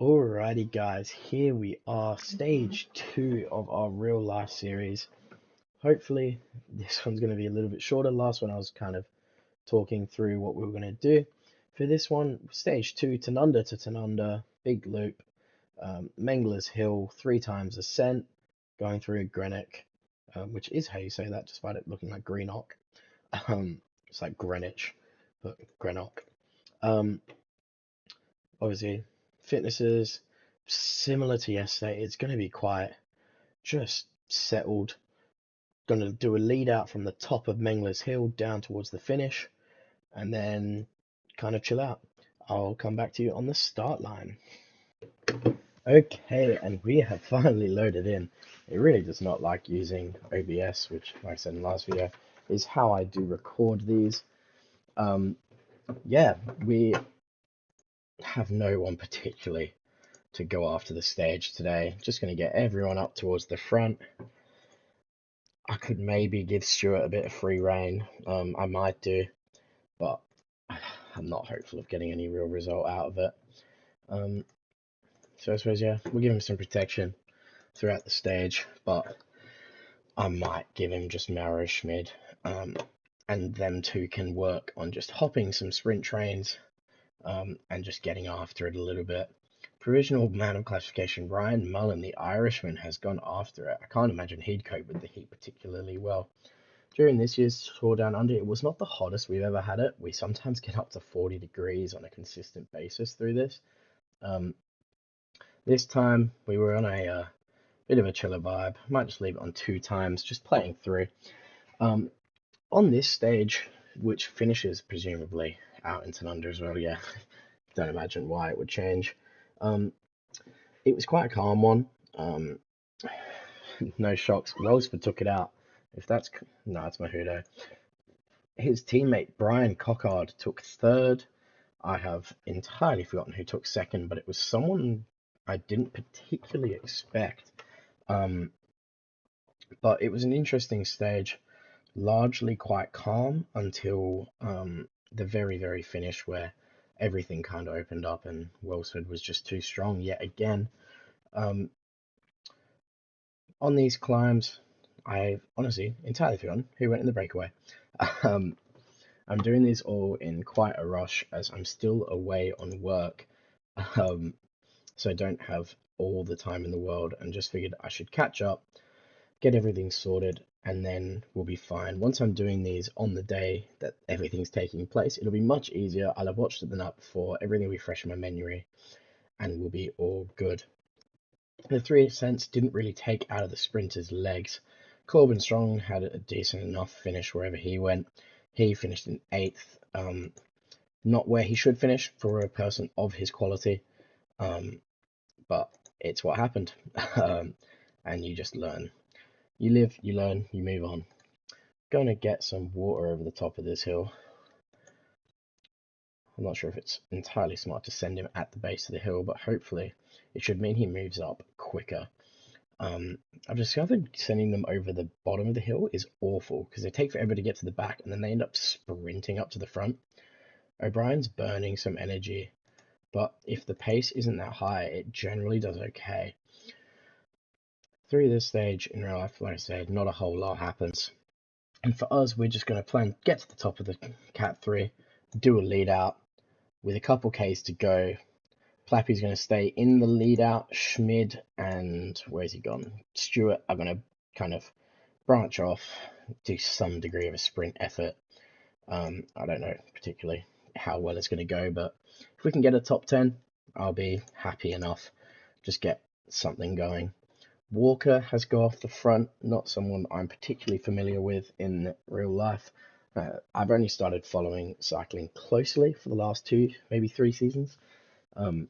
Alrighty guys, here we are, stage 2 of our real life series. Hopefully this one's going to be a little bit shorter. Last one I was kind of talking through what we were going to do. For this one, stage 2, Tanunda to Tanunda, big loop, Mengler's Hill, 3 times ascent, going through Greenock, which is how you say that, despite it looking like Greenock. It's like Greenwich, but Greenock. Obviously, fitnesses, similar to yesterday, it's going to be quite just settled. Going to do a lead out from the top of Mengler's Hill down towards the finish, and then kind of chill out. I'll come back to you on the start line. Okay, and we have finally loaded in. It really does not like using OBS, which, like I said in the last video, is how I do record these. Yeah, we have no one particularly to go after the stage today. Just going to get everyone up towards the front. I could maybe give Stuart a bit of free rein. I might do, but I'm not hopeful of getting any real result out of it. So I suppose, yeah, we'll give him some protection throughout the stage, but I might give him just Maro Schmid, and them two can work on just hopping some sprint trains, and just getting after it a little bit. Provisional man of classification, Ryan Mullen, the Irishman, has gone after it. I can't imagine he'd cope with the heat particularly well. During this year's Tour Down Under, it was not the hottest we've ever had it. We sometimes get up to 40 degrees on a consistent basis through this. This time we were on a bit of a chiller vibe. Might just leave it on 2 times, just playing through. On this stage, which finishes presumably out in Under as well, yeah, don't imagine why it would change. It was quite a calm one. No shocks. Roseford took it out. If that's no, it's Mahudo. His teammate Brian Cockard took third. I have entirely forgotten who took second, but it was someone I didn't particularly expect. But it was an interesting stage, largely quite calm until the very finish, where everything kind of opened up and Wellsford was just too strong yet again. On these climbs, I've honestly entirely forgotten who went in the breakaway. I'm doing these all in quite a rush as I'm still away on work, so I don't have all the time in the world, and just figured I should catch up, get everything sorted, and then we'll be fine. Once I'm doing these on the day that everything's taking place, it'll be much easier. I'll have watched it the night before, everything will be fresh in my memory, and we'll be all good. The 3 ascents didn't really take out of the sprinters' legs. Corbin Strong had a decent enough finish wherever he went. He finished in 8th, not where he should finish for a person of his quality, but it's what happened. And you just learn. You live, you learn, you move on. Gonna get some water over the top of this hill. I'm not sure if it's entirely smart to send him at the base of the hill, but hopefully it should mean he moves up quicker. I've discovered sending them over the bottom of the hill is awful because they take forever to get to the back and then they end up sprinting up to the front. O'Brien's burning some energy, but if the pace isn't that high, it generally does okay. Through this stage in real life, like I said, not a whole lot happens. And for us, we're just going to plan, get to the top of the Cat 3, do a lead out with a couple Ks to go. Plappy's going to stay in the lead out. Schmid and where's he gone? Stuart are going to kind of branch off, do some degree of a sprint effort. I don't know particularly how well it's going to go, but if we can get a top 10, I'll be happy enough. Just get something going. Walker has gone off the front, not someone I'm particularly familiar with in real life. I've only started following cycling closely for the last 2, maybe 3 seasons. I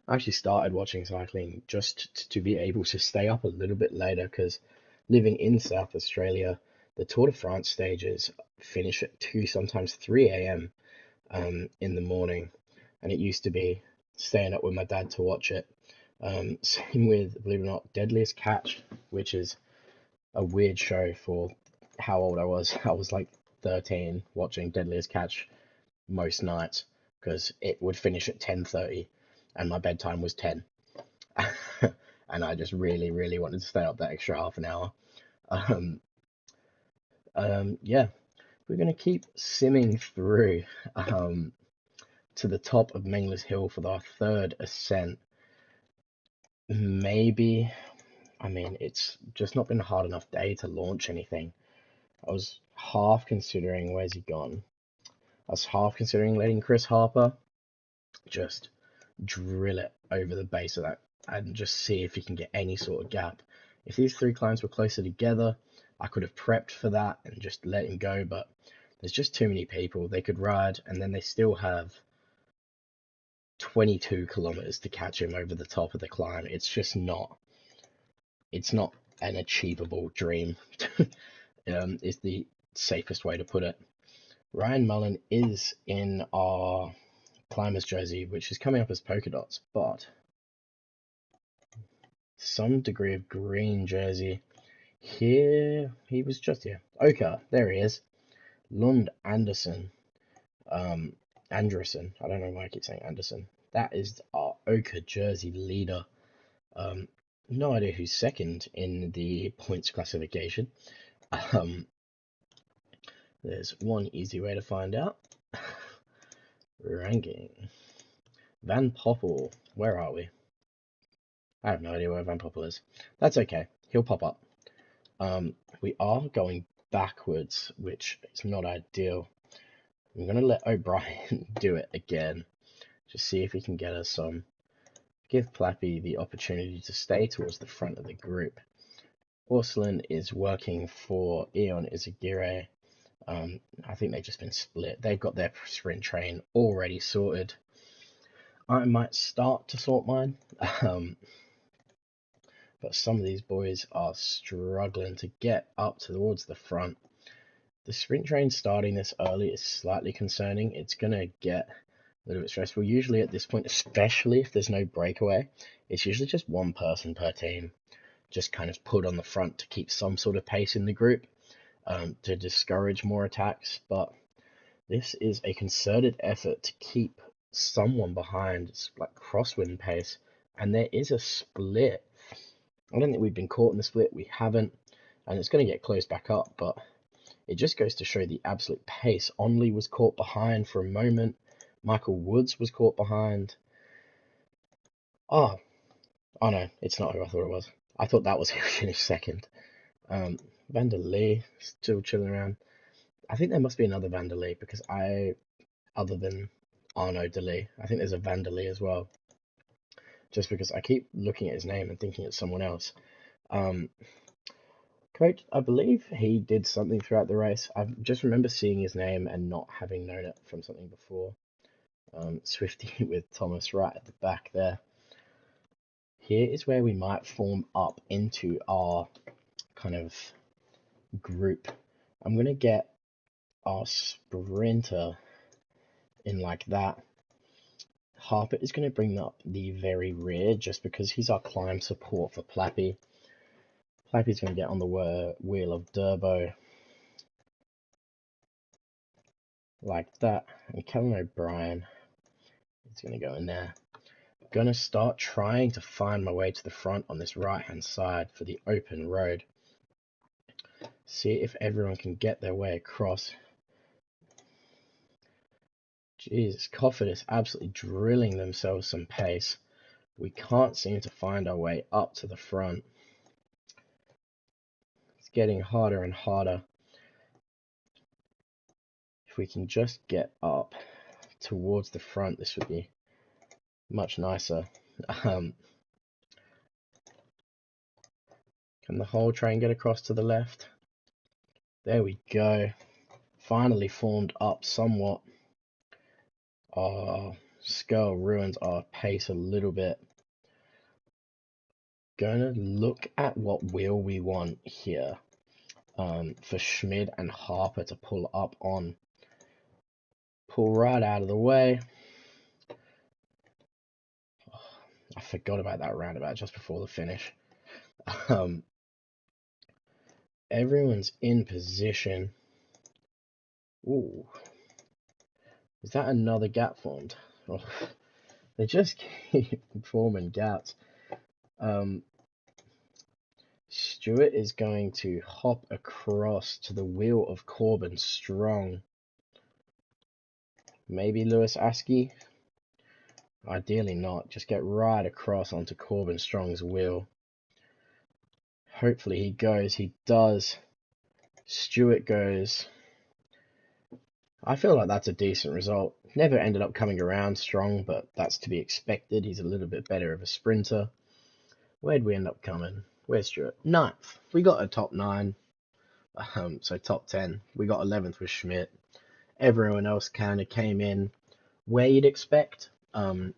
actually started watching cycling just to be able to stay up a little bit later because living in South Australia, the Tour de France stages finish at 2, sometimes 3 a.m. In the morning, and it used to be staying up with my dad to watch it. Same with, believe it or not, Deadliest Catch, which is a weird show for how old I was. I was like 13 watching Deadliest Catch most nights because it would finish at 10:30. and my bedtime was 10. And I just really, really wanted to stay up that extra half an hour. Yeah, we're going to keep simming through to the top of Mangler's Hill for our third ascent. Maybe, I mean, it's just not been a hard enough day to launch anything. I was half considering, where's he gone? I was half considering letting Chris Harper just drill it over the base of that and just see if he can get any sort of gap. If these three climbs were closer together, I could have prepped for that and just let him go, but there's just too many people. They could ride, and then they still have 22 kilometers to catch him over the top of the climb. It's just not, it's not an achievable dream, is the safest way to put it. Ryan Mullen is in our climber's jersey, which is coming up as polka dots, but some degree of green jersey. Here, he was just here. Oka, there he is. Lund Anderson. Anderson. I don't know why I keep saying Anderson. That is our Oka jersey leader. No idea who's second in the points classification. There's one easy way to find out. Ranking. Van Poppel. Where are we? I have no idea where Van Poppel is. That's okay. He'll pop up. We are going backwards, which is not ideal. I'm going to let O'Brien do it again. Just see if he can get us some. Give Plappy the opportunity to stay towards the front of the group. Orslin is working for Eon Izagirre. I think they've just been split. They've got their sprint train already sorted. I might start to sort mine. But some of these boys are struggling to get up towards the front. The sprint train starting this early is slightly concerning. It's going to get a little bit stressful. Usually at this point, especially if there's no breakaway, it's usually just one person per team, just kind of put on the front to keep some sort of pace in the group, to discourage more attacks. But this is a concerted effort to keep someone behind. It's like crosswind pace, and there is a split. I don't think we've been caught in the split. We haven't, and it's going to get closed back up, but it just goes to show the absolute pace. Onley was caught behind for a moment. Michael Woods was caught behind. Oh no, it's not who I thought it was. I thought that was who finished second. Van der Lee still chilling around. I think there must be another Van der Lee, because other than Arnaud de Lee, I think there's a Van der Lee as well. Just because I keep looking at his name and thinking it's someone else. Coach, I believe he did something throughout the race. I just remember seeing his name and not having known it from something before. Swifty with Thomas right at the back there. Here is where we might form up into our kind of group. I'm going to get our sprinter in like that. Harper is going to bring up the very rear just because he's our climb support for Plappy. Plappy's going to get on the wheel of Durbo. Like that. And Kellen O'Brien is going to go in there. Going to start trying to find my way to the front on this right hand side for the open road. See if everyone can get their way across. Jesus, Cofford is absolutely drilling themselves some pace. We can't seem to find our way up to the front. It's getting harder and harder. If we can just get up towards the front, this would be much nicer. Can the whole train get across to the left? There we go. Finally formed up somewhat. Our skull ruins our pace a little bit. Gonna look at what wheel we want here, for Schmid and Harper to pull up on. Pull right out of the way. I forgot about that roundabout just before the finish. Everyone's in position. Ooh. Is that another gap formed? Oh, They just keep forming gaps. Stewart is going to hop across to the wheel of Corbin Strong. Maybe Lewis Askey. Ideally not. Just get right across onto Corbin Strong's wheel. Hopefully he goes. He does. Stewart goes. I feel like that's a decent result. Never ended up coming around Strong, but that's to be expected. He's a little bit better of a sprinter. Where'd we end up coming? Where's Stewart? 9th. We got a top 9. So top 10. We got 11th with Schmidt. Everyone else kind of came in where you'd expect. And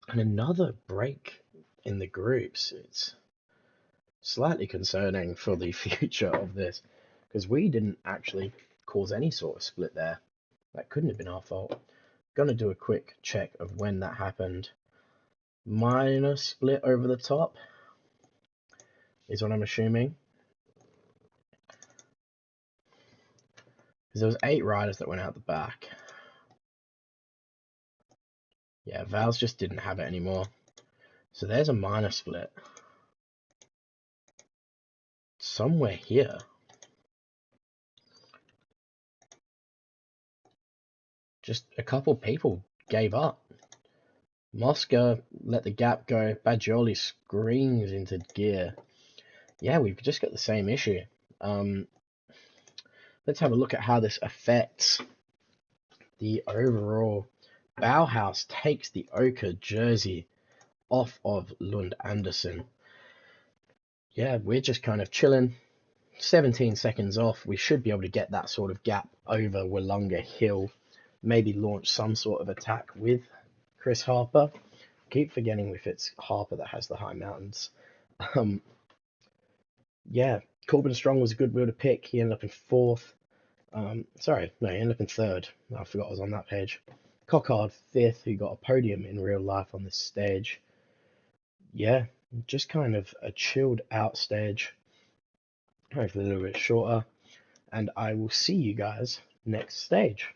another break in the groups. It's slightly concerning for the future of this, because we didn't actually cause any sort of split there. That couldn't have been our fault. Gonna do a quick check of when that happened. Minor split over the top is what I'm assuming. Because there was 8 riders that went out the back. Yeah, Val's just didn't have it anymore. So there's a minor split. Somewhere here. Just a couple people gave up. Mosca let the gap go. Baggioli screams into gear. Yeah, we've just got the same issue. Let's have a look at how this affects the overall. Bauhaus takes the ochre jersey off of Lund Andersen. Yeah, we're just kind of chilling. 17 seconds off. We should be able to get that sort of gap over Wollonga Hill. Maybe launch some sort of attack with Chris Harper. Keep forgetting if it's Harper that has the high mountains. Yeah, Corbin Strong was a good wheel to pick. He ended up in 4th. He ended up in 3rd. I forgot I was on that page. Cockard 5th, who got a podium in real life on this stage. Yeah, just kind of a chilled out stage. Hopefully a little bit shorter. And I will see you guys next stage.